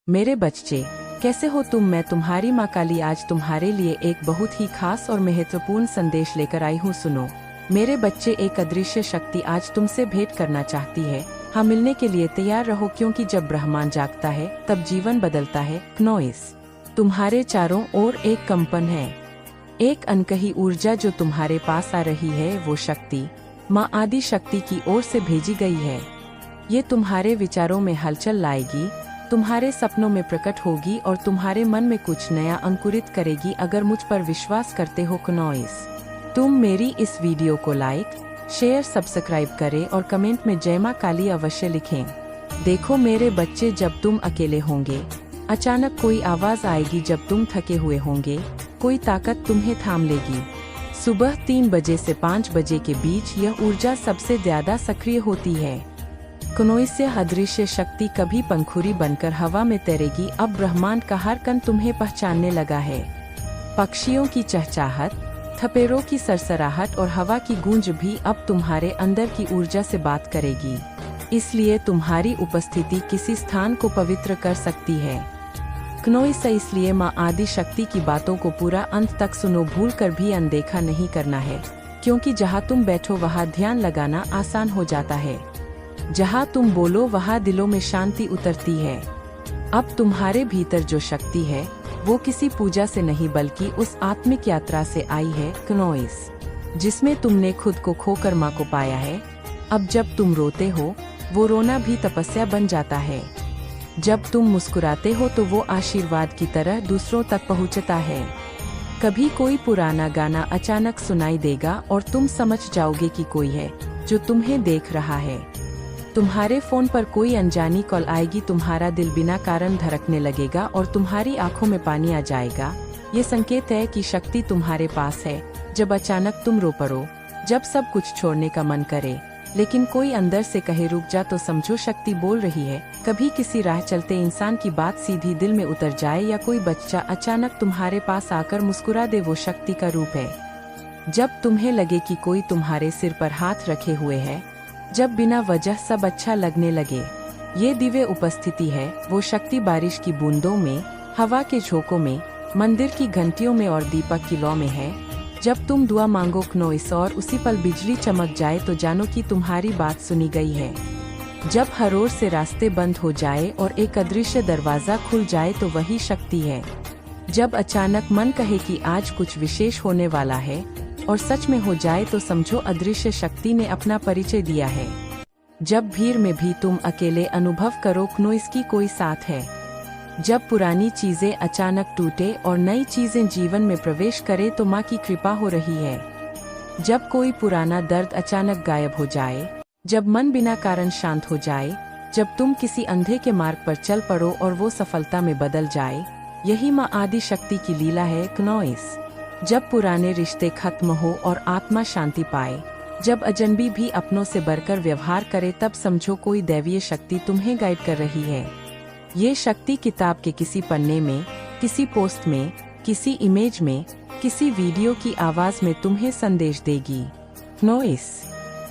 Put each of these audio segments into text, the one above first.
मेरे बच्चे, कैसे हो तुम? मैं तुम्हारी माँ काली आज तुम्हारे लिए एक बहुत ही खास और महत्वपूर्ण संदेश लेकर आई हूँ। सुनो मेरे बच्चे, एक अदृश्य शक्ति आज तुमसे भेंट करना चाहती है। हाँ, मिलने के लिए तैयार रहो, क्योंकि जब ब्रह्मांड जागता है तब जीवन बदलता है। क्नोइस, तुम्हारे चारों ओर एक कंपन है, एक अनकही ऊर्जा जो तुम्हारे पास आ रही है। वो शक्ति माँ आदि शक्ति की ओर से भेजी गई है। ये तुम्हारे विचारों में हलचल लाएगी, तुम्हारे सपनों में प्रकट होगी और तुम्हारे मन में कुछ नया अंकुरित करेगी। अगर मुझ पर विश्वास करते हो क्नोइस, तुम मेरी इस वीडियो को लाइक, शेयर, सब्सक्राइब करें और कमेंट में जय माँ काली अवश्य लिखें। देखो मेरे बच्चे, जब तुम अकेले होंगे, अचानक कोई आवाज आएगी। जब तुम थके हुए होंगे, कोई ताकत तुम्हें थाम लेगी। सुबह 3 बजे से 5 बजे के बीच यह ऊर्जा सबसे ज्यादा सक्रिय होती है। क्नोइस से अदृश्य शक्ति कभी पंखुड़ी बनकर हवा में तैरेगी। अब ब्रह्मांड का हर कण तुम्हें पहचानने लगा है। पक्षियों की चहचहाट, थपेरों की सरसराहट और हवा की गूंज भी अब तुम्हारे अंदर की ऊर्जा से बात करेगी। इसलिए तुम्हारी उपस्थिति किसी स्थान को पवित्र कर सकती है। क्नोइस, इसलिए माँ आदि शक्ति की बातों को पूरा अंत तक सुनो, भूल कर भी अनदेखा नहीं करना है। क्योंकि जहाँ तुम बैठो वहाँ ध्यान लगाना आसान हो जाता है। जहाँ तुम बोलो वहाँ दिलों में शांति उतरती है। अब तुम्हारे भीतर जो शक्ति है वो किसी पूजा से नहीं बल्कि उस आत्मिक यात्रा से आई है क्नोइस, जिसमें तुमने खुद को खोकर माँ को पाया है। अब जब तुम रोते हो, वो रोना भी तपस्या बन जाता है। जब तुम मुस्कुराते हो तो वो आशीर्वाद की तरह दूसरों तक पहुँचता है। कभी कोई पुराना गाना अचानक सुनाई देगा और तुम समझ जाओगे कि कोई है जो तुम्हें देख रहा है। तुम्हारे फोन पर कोई अनजानी कॉल आएगी, तुम्हारा दिल बिना कारण धड़कने लगेगा और तुम्हारी आंखों में पानी आ जाएगा। ये संकेत है कि शक्ति तुम्हारे पास है। जब अचानक तुम रो पड़ो, जब सब कुछ छोड़ने का मन करे, लेकिन कोई अंदर से कहे रुक जा, तो समझो शक्ति बोल रही है। कभी किसी राह चलते इंसान की बात सीधी दिल में उतर जाए, या कोई बच्चा अचानक तुम्हारे पास आकर मुस्कुरा दे, वो शक्ति का रूप है। जब तुम्हें लगे कि कोई तुम्हारे सिर पर हाथ रखे हुए है, जब बिना वजह सब अच्छा लगने लगे, ये दिव्य उपस्थिति है। वो शक्ति बारिश की बूंदों में, हवा के झोंकों में, मंदिर की घंटियों में और दीपक की लौ में है। जब तुम दुआ मांगो क्नोइस और उसी पल बिजली चमक जाए, तो जानो कि तुम्हारी बात सुनी गई है। जब हर ओर से रास्ते बंद हो जाए और एक अदृश्य दरवाजा खुल जाए, तो वही शक्ति है। जब अचानक मन कहे कि आज कुछ विशेष होने वाला है और सच में हो जाए, तो समझो अदृश्य शक्ति ने अपना परिचय दिया है। जब भीड़ में भी तुम अकेले अनुभव करो, क्नोइस की कोई साथ है। जब पुरानी चीजें अचानक टूटे और नई चीजें जीवन में प्रवेश करे, तो माँ की कृपा हो रही है। जब कोई पुराना दर्द अचानक गायब हो जाए, जब मन बिना कारण शांत हो जाए, जब तुम किसी अंधे के मार्ग पर चल पड़ो और वो सफलता में बदल जाए, यही माँ आदि शक्ति की लीला है क्नोइस। जब पुराने रिश्ते खत्म हो और आत्मा शांति पाए, जब अजनबी भी अपनों से बढ़कर व्यवहार करे, तब समझो कोई दैवीय शक्ति तुम्हें गाइड कर रही है। ये शक्ति किताब के किसी पन्ने में, किसी पोस्ट में, किसी इमेज में, किसी वीडियो की आवाज में तुम्हें संदेश देगी। क्नोइस,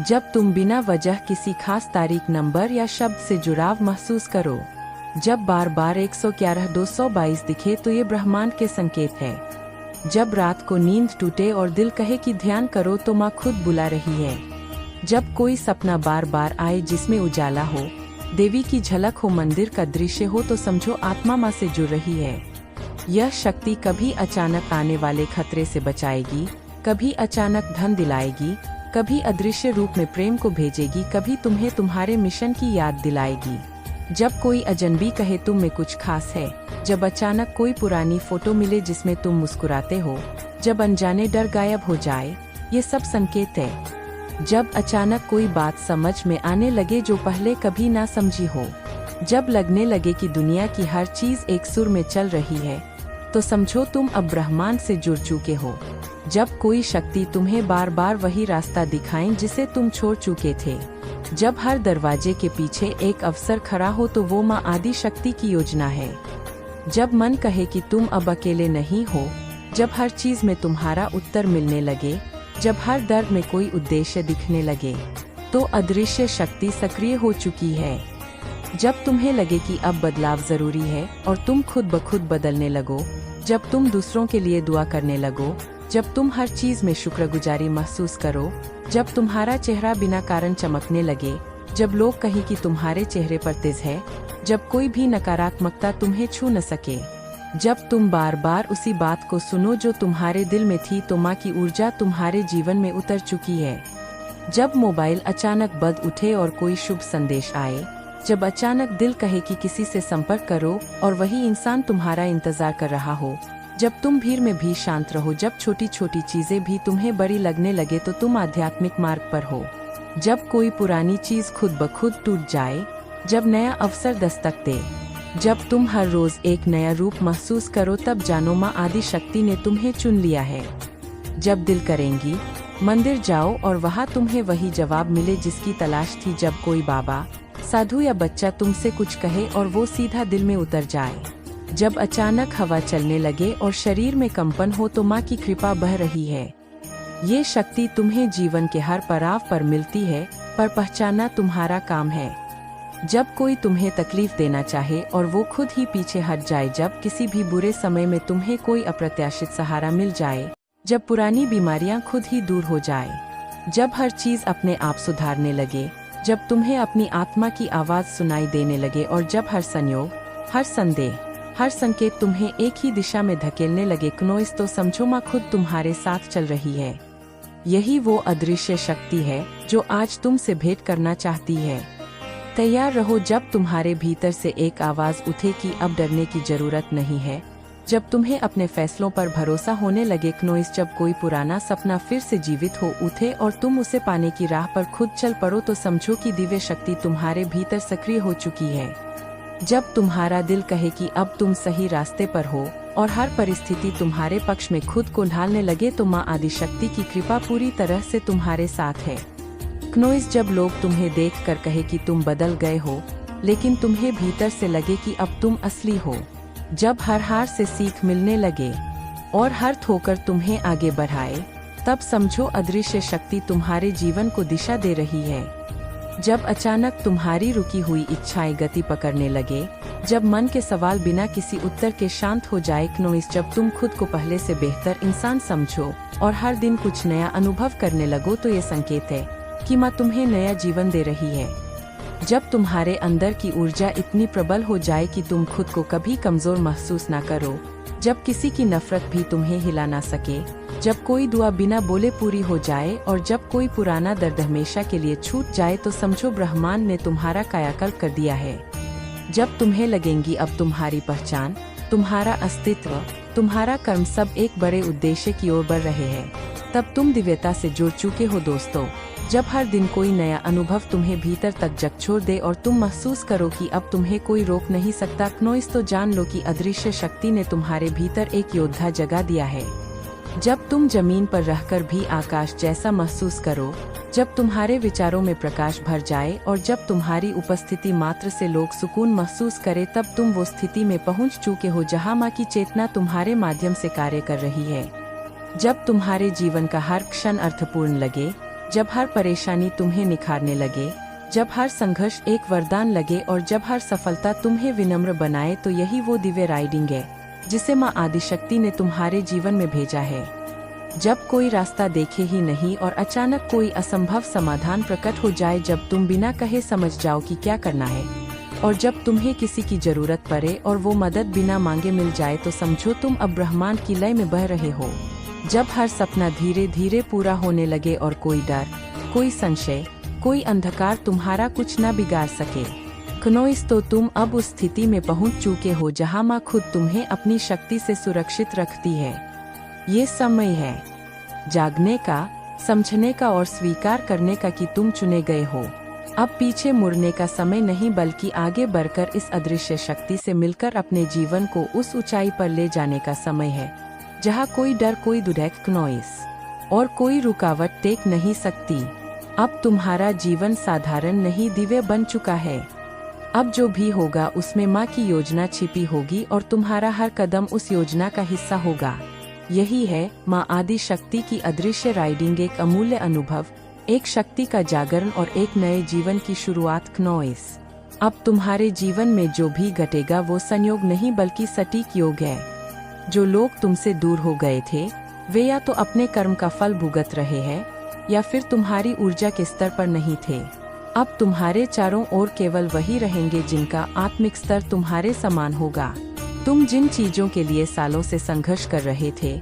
जब तुम बिना वजह किसी खास तारीख, नंबर या शब्द से जुड़ाव महसूस करो, जब बार बार 111 222 दिखे, तो ये ब्रह्मांड के संकेत है। जब रात को नींद टूटे और दिल कहे कि ध्यान करो, तो माँ खुद बुला रही है। जब कोई सपना बार बार आए जिसमें उजाला हो, देवी की झलक हो, मंदिर का दृश्य हो, तो समझो आत्मा माँ से जुड़ रही है। यह शक्ति कभी अचानक आने वाले खतरे से बचाएगी, कभी अचानक धन दिलाएगी, कभी अदृश्य रूप में प्रेम को भेजेगी, कभी तुम्हें तुम्हारे मिशन की याद दिलाएगी। जब कोई अजनबी कहे तुम में कुछ खास है, जब अचानक कोई पुरानी फोटो मिले जिसमें तुम मुस्कुराते हो, जब अनजाने डर गायब हो जाए, ये सब संकेत है। जब अचानक कोई बात समझ में आने लगे जो पहले कभी ना समझी हो, जब लगने लगे कि दुनिया की हर चीज एक सुर में चल रही है, तो समझो तुम अब ब्रह्मांड से जुड़ चुके हो। जब कोई शक्ति तुम्हें बार बार वही रास्ता दिखाए जिसे तुम छोड़ चुके थे, जब हर दरवाजे के पीछे एक अवसर खड़ा हो, तो वो माँ आदि शक्ति की योजना है। जब मन कहे कि तुम अब अकेले नहीं हो, जब हर चीज में तुम्हारा उत्तर मिलने लगे, जब हर दर्द में कोई उद्देश्य दिखने लगे, तो अदृश्य शक्ति सक्रिय हो चुकी है। जब तुम्हें लगे कि अब बदलाव जरूरी है और तुम खुद ब खुद बदलने लगो, जब तुम दूसरों के लिए दुआ करने लगो, जब तुम हर चीज में शुक्रगुजारी महसूस करो, जब तुम्हारा चेहरा बिना कारण चमकने लगे, जब लोग कहें कि तुम्हारे चेहरे पर तेज है, जब कोई भी नकारात्मकता तुम्हें छू न सके, जब तुम बार बार उसी बात को सुनो जो तुम्हारे दिल में थी, तो माँ की ऊर्जा तुम्हारे जीवन में उतर चुकी है। जब मोबाइल अचानक बज उठे और कोई शुभ संदेश आए, जब अचानक दिल कहे कि किसी से संपर्क करो और वही इंसान तुम्हारा इंतजार कर रहा हो, जब तुम भीड़ में भी शांत रहो, जब छोटी छोटी चीजें भी तुम्हें बड़ी लगने लगे, तो तुम आध्यात्मिक मार्ग पर हो। जब कोई पुरानी चीज खुद ब खुद टूट जाए, जब नया अवसर दस्तक दे, जब तुम हर रोज एक नया रूप महसूस करो, तब जानो माँ आदि शक्ति ने तुम्हें चुन लिया है। जब दिल करेंगी मंदिर जाओ और वहाँ तुम्हें वही जवाब मिले जिसकी तलाश थी। जब कोई बाबा, साधु या बच्चा तुमसे कुछ कहे और वो सीधा दिल में उतर जाए, जब अचानक हवा चलने लगे और शरीर में कंपन हो, तो माँ की कृपा बह रही है। ये शक्ति तुम्हें जीवन के हर पड़ाव पर मिलती है, पर पहचानना तुम्हारा काम है। जब कोई तुम्हें तकलीफ देना चाहे और वो खुद ही पीछे हट जाए, जब किसी भी बुरे समय में तुम्हें कोई अप्रत्याशित सहारा मिल जाए, जब पुरानी बीमारियां खुद ही दूर हो जाए, जब हर चीज अपने आप सुधारने लगे, जब तुम्हें अपनी आत्मा की आवाज सुनाई देने लगे और जब हर संयोग, हर संदेह, हर संकेत तुम्हें एक ही दिशा में धकेलने लगे, क्नोइस, तो समझो माँ खुद तुम्हारे साथ चल रही है। यही वो अदृश्य शक्ति है जो आज तुमसे भेंट करना चाहती है। तैयार रहो जब तुम्हारे भीतर से एक आवाज उठे कि अब डरने की जरूरत नहीं है, जब तुम्हें अपने फैसलों पर भरोसा होने लगे, क्नोइस, जब कोई पुराना सपना फिर से जीवित हो उठे और तुम उसे पाने की राह पर खुद चल पड़ो, तो समझो कि दिव्य शक्ति तुम्हारे भीतर सक्रिय हो चुकी है। जब तुम्हारा दिल कहे कि अब तुम सही रास्ते पर हो और हर परिस्थिति तुम्हारे पक्ष में खुद को ढालने लगे, तो माँ आदिशक्ति की कृपा पूरी तरह से तुम्हारे साथ है। क्नोइस, जब लोग तुम्हें देखकर कहे कि तुम बदल गए हो, लेकिन तुम्हें भीतर से लगे कि अब तुम असली हो, जब हर हार से सीख मिलने लगे और हर ठोकर तुम्हें आगे बढ़ाए, तब समझो अदृश्य शक्ति तुम्हारे जीवन को दिशा दे रही है। जब अचानक तुम्हारी रुकी हुई इच्छाएं गति पकड़ने लगे, जब मन के सवाल बिना किसी उत्तर के शांत हो जाए, क्नोइस, जब तुम खुद को पहले से बेहतर इंसान समझो और हर दिन कुछ नया अनुभव करने लगो, तो ये संकेत है कि माँ तुम्हें नया जीवन दे रही है। जब तुम्हारे अंदर की ऊर्जा इतनी प्रबल हो जाए कि तुम खुद को कभी कमजोर महसूस ना करो, जब किसी की नफरत भी तुम्हें हिला ना सके, जब कोई दुआ बिना बोले पूरी हो जाए और जब कोई पुराना दर्द हमेशा के लिए छूट जाए, तो समझो ब्रह्मांड ने तुम्हारा कायाकल्प कर दिया है। जब तुम्हें लगेंगी अब तुम्हारी पहचान, तुम्हारा अस्तित्व, तुम्हारा कर्म सब एक बड़े उद्देश्य की ओर बढ़ रहे हैं, तब तुम दिव्यता से जुड़ चुके हो दोस्तों। जब हर दिन कोई नया अनुभव तुम्हें भीतर तक झकझोर दे और तुम महसूस करो कि अब तुम्हें कोई रोक नहीं सकता, क्नोइस, तो जान लो कि अदृश्य शक्ति ने तुम्हारे भीतर एक योद्धा जगा दिया है। जब तुम जमीन पर रहकर भी आकाश जैसा महसूस करो, जब तुम्हारे विचारों में प्रकाश भर जाए और जब तुम्हारी उपस्थिति मात्र से लोग सुकून महसूस करें, तब तुम वो स्थिति में पहुंच चुके हो जहां माँ की चेतना तुम्हारे माध्यम से कार्य कर रही है। जब तुम्हारे जीवन का हर क्षण अर्थपूर्ण लगे, जब हर परेशानी तुम्हें निखारने लगे, जब हर संघर्ष एक वरदान लगे और जब हर सफलता तुम्हें विनम्र बनाए, तो यही वो दिव्य राइडिंग है जिसे माँ आदिशक्ति ने तुम्हारे जीवन में भेजा है। जब कोई रास्ता देखे ही नहीं और अचानक कोई असंभव समाधान प्रकट हो जाए, जब तुम बिना कहे समझ जाओ कि क्या करना है और जब तुम्हें किसी की जरूरत पड़े और वो मदद बिना मांगे मिल जाए, तो समझो तुम अब ब्रह्मांड की लय में बह रहे हो। जब हर सपना धीरे धीरे पूरा होने लगे और कोई डर, कोई संशय, कोई अंधकार तुम्हारा कुछ न बिगाड़ सके, क्नोइस, तो तुम अब उस स्थिति में पहुंच चुके हो जहां माँ खुद तुम्हें अपनी शक्ति से सुरक्षित रखती है। ये समय है जागने का, समझने का और स्वीकार करने का कि तुम चुने गए हो। अब पीछे मुड़ने का समय नहीं, बल्कि आगे बढ़कर इस अदृश्य शक्ति से मिलकर अपने जीवन को उस ऊंचाई पर ले जाने का समय है जहाँ कोई डर, कोई दुर्दैव, क्नोइस, और कोई रुकावट टेक नहीं सकती। अब तुम्हारा जीवन साधारण नहीं, दिव्य बन चुका है। अब जो भी होगा उसमें माँ की योजना छिपी होगी और तुम्हारा हर कदम उस योजना का हिस्सा होगा। यही है माँ आदि शक्ति की अदृश्य राइडिंग, एक अमूल्य अनुभव, एक शक्ति का जागरण और एक नए जीवन की शुरुआत। क्नोइस, अब तुम्हारे जीवन में जो भी घटेगा वो संयोग नहीं बल्कि सटीक योग है। जो लोग तुमसे दूर हो गए थे वे या तो अपने कर्म का फल भुगत रहे हैं या फिर तुम्हारी ऊर्जा के स्तर पर नहीं थे। अब तुम्हारे चारों ओर केवल वही रहेंगे जिनका आत्मिक स्तर तुम्हारे समान होगा। तुम जिन चीजों के लिए सालों से संघर्ष कर रहे थे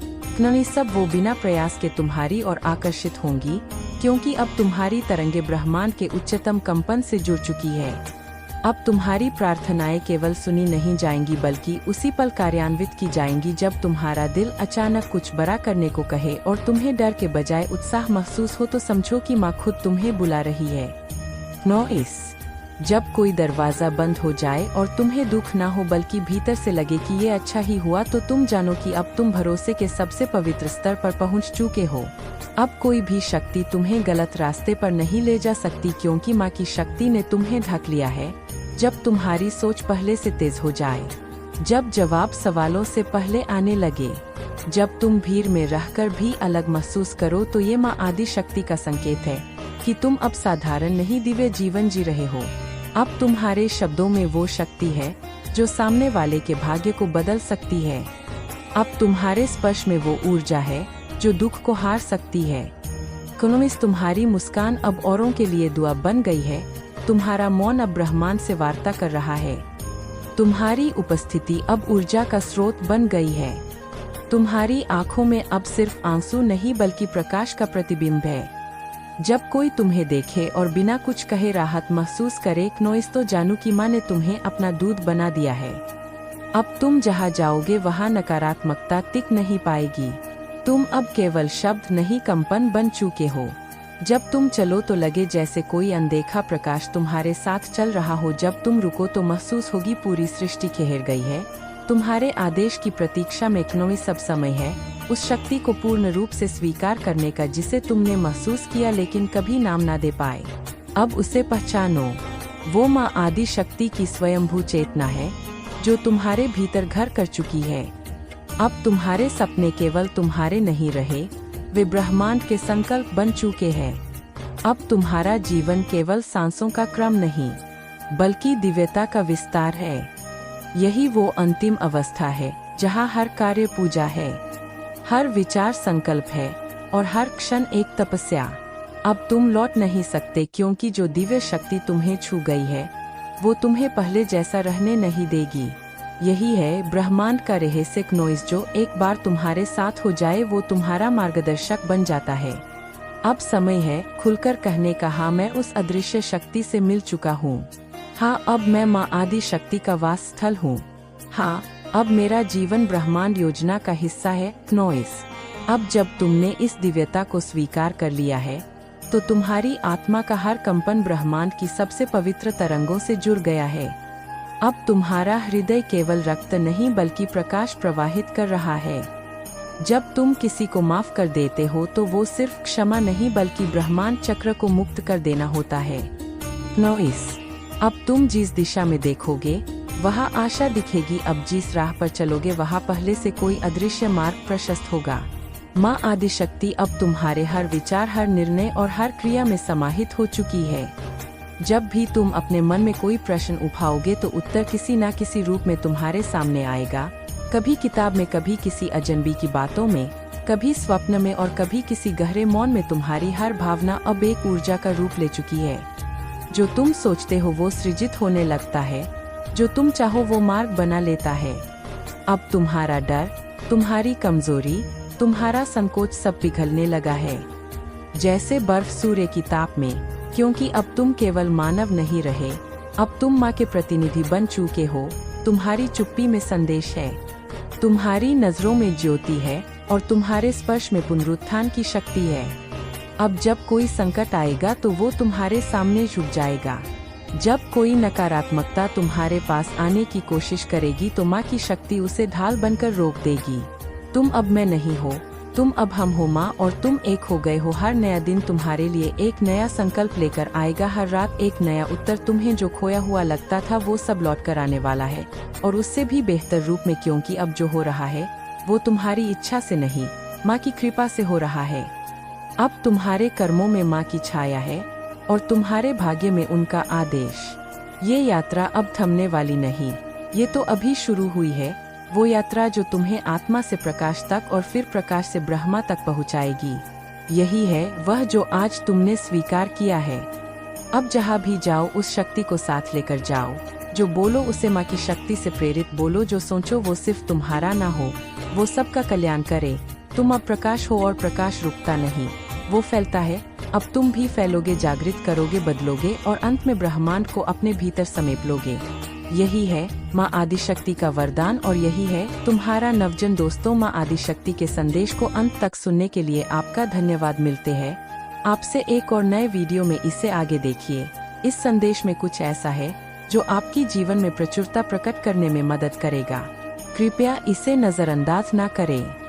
सब वो बिना प्रयास के तुम्हारी ओर आकर्षित होंगी, क्योंकि अब तुम्हारी तरंगे ब्रह्मांड के उच्चतम कंपन से जुड़ चुकी है। अब तुम्हारी प्रार्थनाएं केवल सुनी नहीं जाएंगी बल्कि उसी पल कार्यान्वित की जाएंगी जब तुम्हारा दिल अचानक कुछ बड़ा करने को कहे और तुम्हें डर के बजाय उत्साह महसूस हो तो समझो कि माँ खुद तुम्हें बुला रही है। 9 जब कोई दरवाजा बंद हो जाए और तुम्हें दुख ना हो बल्कि भीतर से लगे कि ये अच्छा ही हुआ तो तुम जानो कि अब तुम भरोसे के सबसे पवित्र स्तर पर पहुंच चुके हो। अब कोई भी शक्ति तुम्हें गलत रास्ते पर नहीं ले जा सकती, क्योंकि माँ की शक्ति ने तुम्हें ढक लिया है। जब तुम्हारी सोच पहले से तेज हो जाए, जब जवाब सवालों से पहले आने लगे, जब तुम भीड़ में रहकर भी अलग महसूस करो तो ये माँ आदि शक्ति का संकेत है कि तुम अब साधारण नहीं दिव्य जीवन जी रहे हो। अब तुम्हारे शब्दों में वो शक्ति है जो सामने वाले के भाग्य को बदल सकती है। अब तुम्हारे स्पर्श में वो ऊर्जा है जो दुख को हार सकती है। तुम्हारी मुस्कान अब औरों के लिए दुआ बन गई है। तुम्हारा मौन अब ब्रह्मांड से वार्ता कर रहा है। तुम्हारी उपस्थिति अब ऊर्जा का स्रोत बन गई है। तुम्हारी आंखों में अब सिर्फ आंसू नहीं बल्कि प्रकाश का प्रतिबिंब है। जब कोई तुम्हें देखे और बिना कुछ कहे राहत महसूस करे तो जानू कि माँ ने तुम्हें अपना दूध बना दिया है। अब तुम जहाँ जाओगे वहाँ नकारात्मकता टिक नहीं पाएगी। तुम अब केवल शब्द नहीं कंपन बन चुके हो। जब तुम चलो तो लगे जैसे कोई अनदेखा प्रकाश तुम्हारे साथ चल रहा हो। जब तुम रुको तो महसूस होगी पूरी सृष्टि घेर गई है। तुम्हारे आदेश की प्रतीक्षा में सब समय है उस शक्ति को पूर्ण रूप से स्वीकार करने का जिसे तुमने महसूस किया लेकिन कभी नाम ना दे पाए। अब उसे पहचानो। वो माँ आदि शक्ति की स्वयंभू चेतना है जो तुम्हारे भीतर घर कर चुकी है। अब तुम्हारे सपने केवल तुम्हारे नहीं रहे, वे ब्रह्मांड के संकल्प बन चुके हैं। अब तुम्हारा जीवन केवल सांसों का क्रम नहीं बल्कि दिव्यता का विस्तार है। यही वो अंतिम अवस्था है जहाँ हर कार्य पूजा है, हर विचार संकल्प है और हर क्षण एक तपस्या। अब तुम लौट नहीं सकते, क्योंकि जो दिव्य शक्ति तुम्हें छू गई है वो तुम्हें पहले जैसा रहने नहीं देगी। यही है ब्रह्मांड का रहस्य। जो एक बार तुम्हारे साथ हो जाए वो तुम्हारा मार्गदर्शक बन जाता है। अब समय है खुलकर कहने का, हाँ मैं उस अदृश्य शक्ति से मिल चुका हूँ। हाँ अब मैं माँ आदि शक्ति का वास स्थल हूँ। हाँ अब मेरा जीवन ब्रह्मांड योजना का हिस्सा है। अब जब तुमने इस दिव्यता को स्वीकार कर लिया है तो तुम्हारी आत्मा का हर कंपन ब्रह्मांड की सबसे पवित्र तरंगों से जुड़ गया है। अब तुम्हारा हृदय केवल रक्त नहीं बल्कि प्रकाश प्रवाहित कर रहा है। जब तुम किसी को माफ कर देते हो तो वो सिर्फ क्षमा नहीं बल्कि ब्रह्मांड चक्र को मुक्त कर देना होता है। अब तुम जिस दिशा में देखोगे वहाँ आशा दिखेगी। अब जिस राह पर चलोगे वहाँ पहले से कोई अदृश्य मार्ग प्रशस्त होगा। माँ आदिशक्ति अब तुम्हारे हर विचार, हर निर्णय और हर क्रिया में समाहित हो चुकी है। जब भी तुम अपने मन में कोई प्रश्न उठाओगे तो उत्तर किसी न किसी रूप में तुम्हारे सामने आएगा। कभी किताब में, कभी किसी अजनबी की बातों में, कभी स्वप्न में और कभी किसी गहरे मौन में। तुम्हारी हर भावना अब एक ऊर्जा का रूप ले चुकी है। जो तुम सोचते हो वो सृजित होने लगता है, जो तुम चाहो वो मार्ग बना लेता है। अब तुम्हारा डर, तुम्हारी कमजोरी, तुम्हारा संकोच सब पिघलने लगा है जैसे बर्फ सूर्य की ताप में, क्योंकि अब तुम केवल मानव नहीं रहे, अब तुम माँ के प्रतिनिधि बन चुके हो। तुम्हारी चुप्पी में संदेश है, तुम्हारी नजरों में ज्योति है और तुम्हारे स्पर्श में पुनरुत्थान की शक्ति है। अब जब कोई संकट आएगा तो वो तुम्हारे सामने झुक जाएगा। जब कोई नकारात्मकता तुम्हारे पास आने की कोशिश करेगी तो माँ की शक्ति उसे ढाल बनकर रोक देगी। तुम अब मैं नहीं हो, तुम अब हम हो माँ, और तुम एक हो गए हो। हर नया दिन तुम्हारे लिए एक नया संकल्प लेकर आएगा, हर रात एक नया उत्तर। तुम्हें जो खोया हुआ लगता था वो सब लौट कर आने वाला है, और उससे भी बेहतर रूप में, क्योंकि अब जो हो रहा है वो तुम्हारी इच्छा से नहीं, माँ की कृपा से हो रहा है। अब तुम्हारे कर्मों में माँ की छाया है और तुम्हारे भाग्य में उनका आदेश। ये यात्रा अब थमने वाली नहीं, ये तो अभी शुरू हुई है। वो यात्रा जो तुम्हें आत्मा से प्रकाश तक और फिर प्रकाश से ब्रह्मा तक पहुंचाएगी। यही है वह जो आज तुमने स्वीकार किया है। अब जहाँ भी जाओ उस शक्ति को साथ लेकर जाओ। जो बोलो उसे माँ की शक्ति से प्रेरित बोलो। जो सोचो वो सिर्फ तुम्हारा ना हो, वो सबका कल्याण करे। तुम अब प्रकाश हो और प्रकाश रुकता नहीं, वो फैलता है। अब तुम भी फैलोगे, जागृत करोगे, बदलोगे और अंत में ब्रह्मांड को अपने भीतर समेट लोगे। यही है माँ आदिशक्ति का वरदान और यही है तुम्हारा नवजन। दोस्तों, माँ आदिशक्ति के संदेश को अंत तक सुनने के लिए आपका धन्यवाद। मिलते हैं आपसे एक और नए वीडियो में। इसे आगे देखिए। इस संदेश में कुछ ऐसा है जो आपकी जीवन में प्रचुरता प्रकट करने में मदद करेगा। कृपया इसे नजरअंदाज ना करें।